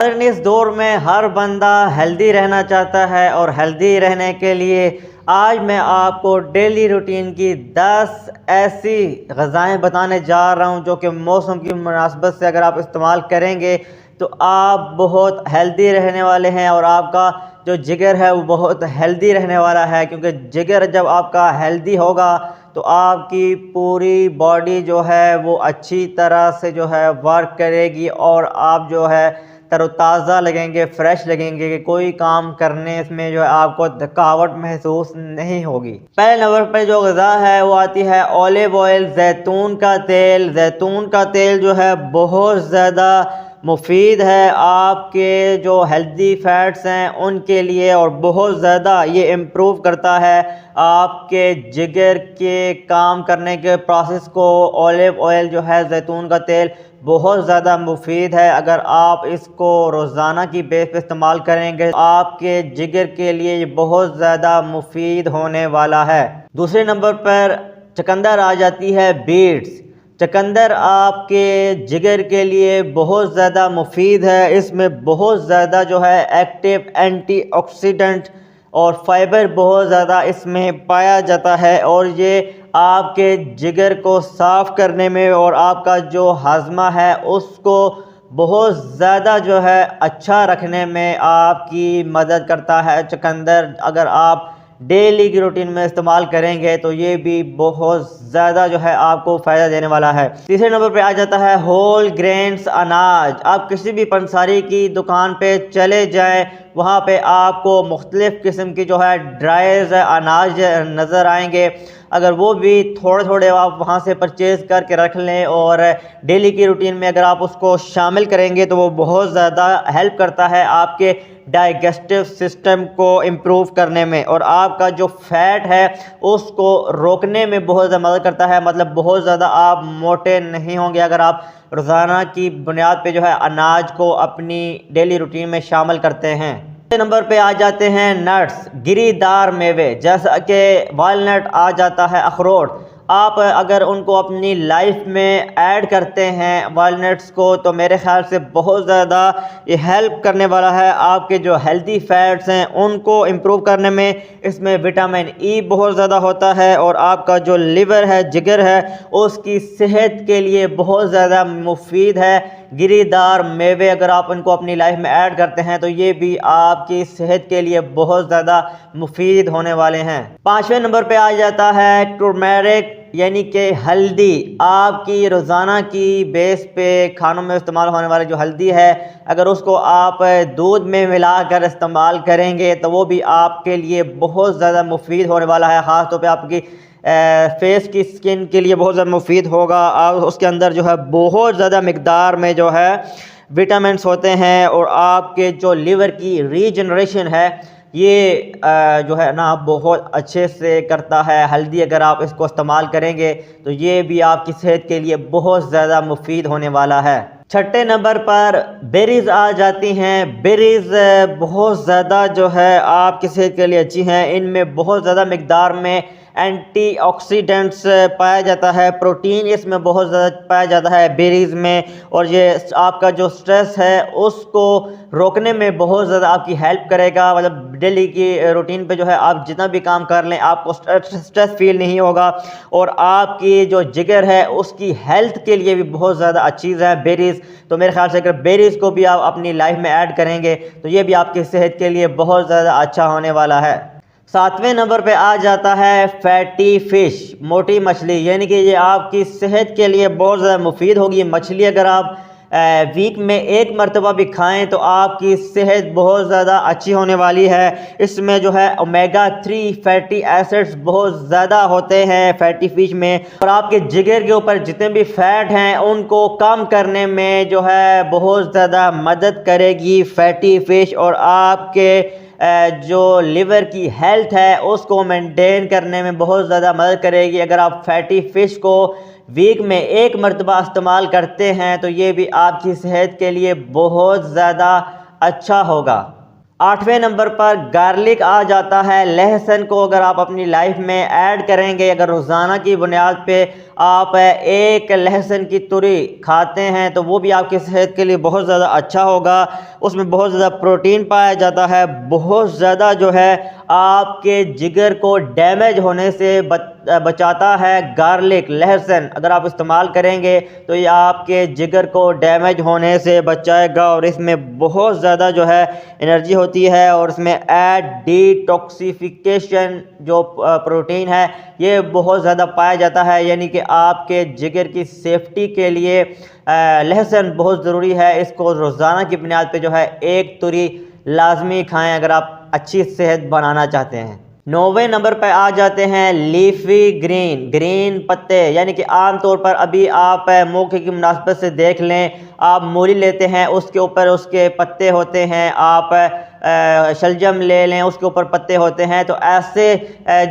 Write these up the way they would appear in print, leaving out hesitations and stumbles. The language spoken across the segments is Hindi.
मॉडर्न इस दौर में हर बंदा हेल्दी रहना चाहता है और हेल्दी रहने के लिए आज मैं आपको डेली रूटीन की 10 ऐसी ग़िज़ाएँ बताने जा रहा हूं जो कि मौसम की मुनासबत से अगर आप इस्तेमाल करेंगे तो आप बहुत हेल्दी रहने वाले हैं और आपका जो जिगर है वो बहुत हेल्दी रहने वाला है, क्योंकि जिगर जब आपका हेल्दी होगा तो आपकी पूरी बॉडी जो है वो अच्छी तरह से जो है वर्क करेगी और आप जो है तरोताज़ा लगेंगे, फ्रेश लगेंगे कि कोई काम करने में जो है आपको थकावट महसूस नहीं होगी। पहले नंबर पर जो ग़िज़ा है वो आती है ऑलिव ऑयल, जैतून का तेल। जैतून का तेल जो है बहुत ज़्यादा मुफीद है आपके जो हेल्दी फैट्स हैं उनके लिए और बहुत ज़्यादा ये इम्प्रूव करता है आपके जिगर के काम करने के प्रोसेस को। ऑलिव ऑयल जो है जैतून का तेल बहुत ज़्यादा मुफीद है। अगर आप इसको रोज़ाना की बेस पे इस्तेमाल करेंगे आपके जिगर के लिए ये बहुत ज़्यादा मुफीद होने वाला है। दूसरे नंबर पर चुकंदर आ जाती है, बीट्स। चुकंदर आपके जिगर के लिए बहुत ज़्यादा मुफीद है। इसमें बहुत ज़्यादा जो है एक्टिव एंटीऑक्सीडेंट और फाइबर बहुत ज़्यादा इसमें पाया जाता है और ये आपके जिगर को साफ़ करने में और आपका जो हाजमा है उसको बहुत ज़्यादा जो है अच्छा रखने में आपकी मदद करता है। चुकंदर अगर आप डेली की रूटीन में इस्तेमाल करेंगे तो ये भी बहुत ज़्यादा जो है आपको फ़ायदा देने वाला है। तीसरे नंबर पे आ जाता है होल ग्रेन्स अनाज। आप किसी भी पंसारी की दुकान पे चले जाएं, वहाँ पे आपको मुख्तलिफ़ किस्म की जो है ड्राइज अनाज नज़र आएंगे। अगर वो भी थोड़े थोड़े आप वहाँ से परचेज़ करके रख लें और डेली की रूटीन में अगर आप उसको शामिल करेंगे तो वो बहुत ज़्यादा हेल्प करता है आपके डाइजेस्टिव सिस्टम को इम्प्रूव करने में और आपका जो फैट है उसको रोकने में बहुत ज़्यादा मदद करता है। मतलब बहुत ज़्यादा आप मोटे नहीं होंगे अगर आप रोज़ाना की बुनियाद पे जो है अनाज को अपनी डेली रूटीन में शामिल करते हैं। नंबर पे आ जाते हैं नट्स, गिरीदार मेवे, जैसा कि वालनट आ जाता है, अखरोट। आप अगर उनको अपनी लाइफ में ऐड करते हैं वालनट्स को तो मेरे ख़्याल से बहुत ज़्यादा ये हेल्प करने वाला है आपके जो हेल्दी फैट्स हैं उनको इम्प्रूव करने में। इसमें विटामिन ई बहुत ज़्यादा होता है और आपका जो लिवर है, जिगर है, उसकी सेहत के लिए बहुत ज़्यादा मुफीद है। गिरीदार मेवे अगर आप इनको अपनी लाइफ में ऐड करते हैं तो ये भी आपकी सेहत के लिए बहुत ज़्यादा मुफीद होने वाले हैं। पाँचवें नंबर पे आ जाता है टर्मेरिक यानी कि हल्दी। आपकी रोज़ाना की बेस पे खानों में इस्तेमाल होने वाली जो हल्दी है अगर उसको आप दूध में मिलाकर इस्तेमाल करेंगे तो वो भी आपके लिए बहुत ज़्यादा मुफीद होने वाला है। ख़ास तौर पे आपकी फेस की स्किन के लिए बहुत ज़्यादा मुफीद होगा। और उसके अंदर जो है बहुत ज़्यादा मिकदार में जो है विटामिन्स होते हैं और आपके जो लिवर की रीजनरेशन है ये जो है ना बहुत अच्छे से करता है। हल्दी अगर आप इसको इस्तेमाल करेंगे तो ये भी आपकी सेहत के लिए बहुत ज़्यादा मुफीद होने वाला है। छठे नंबर पर बेरीज़ आ जाती हैं। बेरीज़ बहुत ज़्यादा जो है आपकी सेहत के लिए अच्छी हैं। इनमें बहुत ज़्यादा मिकदार में एंटीऑक्सीडेंट्स पाया जाता है, प्रोटीन इसमें बहुत ज़्यादा पाया जाता है बेरीज़ में और ये आपका जो स्ट्रेस है उसको रोकने में बहुत ज़्यादा आपकी हेल्प करेगा। मतलब डेली की रूटीन पे जो है आप जितना भी काम कर लें आपको स्ट्रेस फील नहीं होगा और आपकी जो जिगर है उसकी हेल्थ के लिए भी बहुत ज़्यादा अच्छी चीज़ है बेरीज़। तो मेरे ख्याल से अगर बेरीज़ को भी आप अपनी लाइफ में ऐड करेंगे तो ये भी आपकी सेहत के लिए बहुत ज़्यादा अच्छा होने वाला है। सातवें नंबर पे आ जाता है फैटी फ़िश, मोटी मछली, यानी कि ये आपकी सेहत के लिए बहुत ज़्यादा मुफीद होगी। मछली अगर आप वीक में एक मरतबा भी खाएं तो आपकी सेहत बहुत ज़्यादा अच्छी होने वाली है। इसमें जो है ओमेगा 3 फैटी एसिड्स बहुत ज़्यादा होते हैं फैटी फ़िश में और आपके जिगर के ऊपर जितने भी फ़ैट हैं उनको कम करने में जो है बहुत ज़्यादा मदद करेगी फैटी फ़िश और आपके जो लिवर की हेल्थ है उसको मेंटेन करने में बहुत ज़्यादा मदद करेगी। अगर आप फैटी फ़िश को वीक में एक मरतबा इस्तेमाल करते हैं तो ये भी आपकी सेहत के लिए बहुत ज़्यादा अच्छा होगा। आठवें नंबर पर गार्लिक आ जाता है। लहसुन को अगर आप अपनी लाइफ में ऐड करेंगे, अगर रोज़ाना की बुनियाद पे आप एक लहसुन की तुरी खाते हैं तो वो भी आपकी सेहत के लिए बहुत ज़्यादा अच्छा होगा। उसमें बहुत ज़्यादा प्रोटीन पाया जाता है, बहुत ज़्यादा जो है आपके जिगर को डैमेज होने से बचाता है। गार्लिक, लहसुन अगर आप इस्तेमाल करेंगे तो ये आपके जिगर को डैमेज होने से बचाएगा और इसमें बहुत ज़्यादा जो है एनर्जी होती है और इसमें डिटॉक्सिफिकेशन जो प्रोटीन है ये बहुत ज़्यादा पाया जाता है, यानी कि आपके जिगर की सेफ्टी के लिए लहसुन बहुत ज़रूरी है। इसको रोज़ाना की बुनियाद पे जो है एक तुरी लाजमी खाएं अगर आप अच्छी सेहत बनाना चाहते हैं। 9वें नंबर पर आ जाते हैं लीफी ग्रीन पत्ते, यानी कि आम तौर पर अभी आप मौके की मुनासबत से देख लें, आप मूली लेते हैं उसके ऊपर उसके पत्ते होते हैं, आप शलजम ले लें उसके ऊपर पत्ते होते हैं। तो ऐसे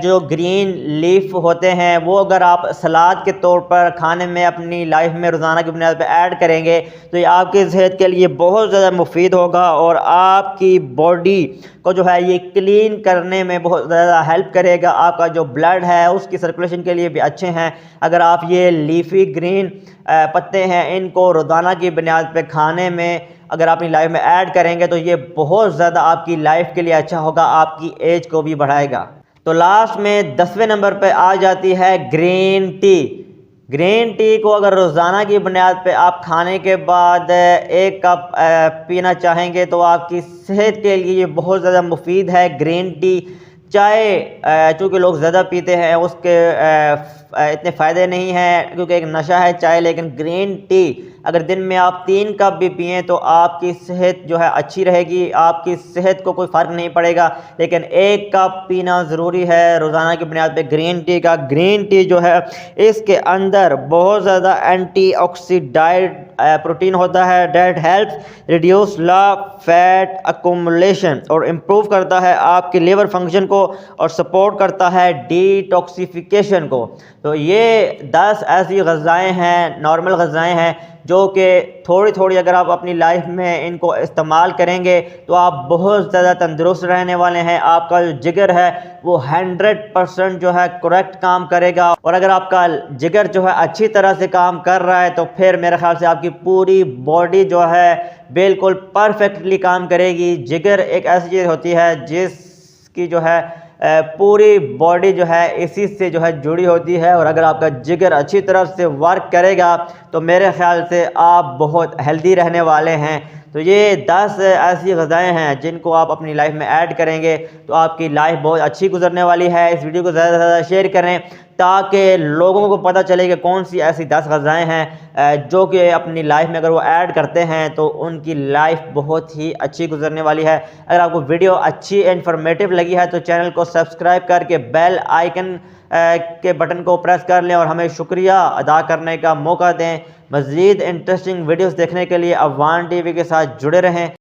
जो ग्रीन लीफ होते हैं वो अगर आप सलाद के तौर पर खाने में अपनी लाइफ में रोज़ाना की बुनियाद पर ऐड करेंगे तो ये आपकी सेहत के लिए बहुत ज़्यादा मुफीद होगा और आपकी बॉडी को जो है ये क्लीन करने में बहुत ज़्यादा हेल्प करेगा। आपका जो ब्लड है उसकी सर्कुलेशन के लिए भी अच्छे हैं। अगर आप ये लीफी ग्रीन पत्ते हैं इनको रोज़ाना की बुनियाद पे खाने में अगर अपनी लाइफ में ऐड करेंगे तो ये बहुत ज़्यादा आपकी लाइफ के लिए अच्छा होगा, आपकी एज को भी बढ़ाएगा। तो लास्ट में 10वें नंबर पे आ जाती है ग्रीन टी को अगर रोज़ाना की बुनियाद पे आप खाने के बाद 1 कप पीना चाहेंगे तो आपकी सेहत के लिए ये बहुत ज़्यादा मुफीद है। ग्रीन टी चाय चूँकि लोग ज़्यादा पीते हैं उसके इतने फ़ायदे नहीं हैं क्योंकि एक नशा है चाय, लेकिन ग्रीन टी अगर दिन में आप 3 कप भी पिएँ तो आपकी सेहत जो है अच्छी रहेगी, आपकी सेहत को कोई फ़र्क नहीं पड़ेगा। लेकिन 1 कप पीना ज़रूरी है रोज़ाना की बुनियाद पे ग्रीन टी का। ग्रीन टी जो है इसके अंदर बहुत ज़्यादा एंटीऑक्सीडेंट प्रोटीन होता है that help reduce fat accumulation और इम्प्रूव करता है आपके लिवर फंक्शन को और सपोर्ट करता है डिटॉक्सिफिकेशन को। तो ये 10 ऐसी ग़िज़ाएँ हैं, नॉर्मल ग़िज़ाएँ हैं जो कि थोड़ी थोड़ी अगर आप अपनी लाइफ में इनको इस्तेमाल करेंगे तो आप बहुत ज़्यादा तंदुरुस्त रहने वाले हैं। आपका जो जिगर है वो 100% जो है करेक्ट काम करेगा और अगर आपका जिगर जो है अच्छी तरह से काम कर रहा है तो फिर मेरे ख्याल से आपकी पूरी बॉडी जो है बिल्कुल परफेक्टली काम करेगी। जिगर एक ऐसी चीज़ होती है जिसकी जो है पूरी बॉडी जो है इसी से जो है जुड़ी होती है और अगर आपका जिगर अच्छी तरह से वर्क करेगा तो मेरे ख्याल से आप बहुत हेल्दी रहने वाले हैं। तो ये 10 ऐसी ग़िज़ाएँ हैं जिनको आप अपनी लाइफ में ऐड करेंगे तो आपकी लाइफ बहुत अच्छी गुजरने वाली है। इस वीडियो को ज़्यादा से ज़्यादा शेयर करें ताकि लोगों को पता चले कि कौन सी ऐसी 10 ग़िज़ाएँ हैं जो कि अपनी लाइफ में अगर वो ऐड करते हैं तो उनकी लाइफ बहुत ही अच्छी गुजरने वाली है। अगर आपको वीडियो अच्छी इन्फॉर्मेटिव लगी है तो चैनल को सब्सक्राइब करके बेल आइकन के बटन को प्रेस कर लें और हमें शुक्रिया अदा करने का मौका दें। मज़ीद इंटरेस्टिंग वीडियोस देखने के लिए अवान टीवी के साथ जुड़े रहें।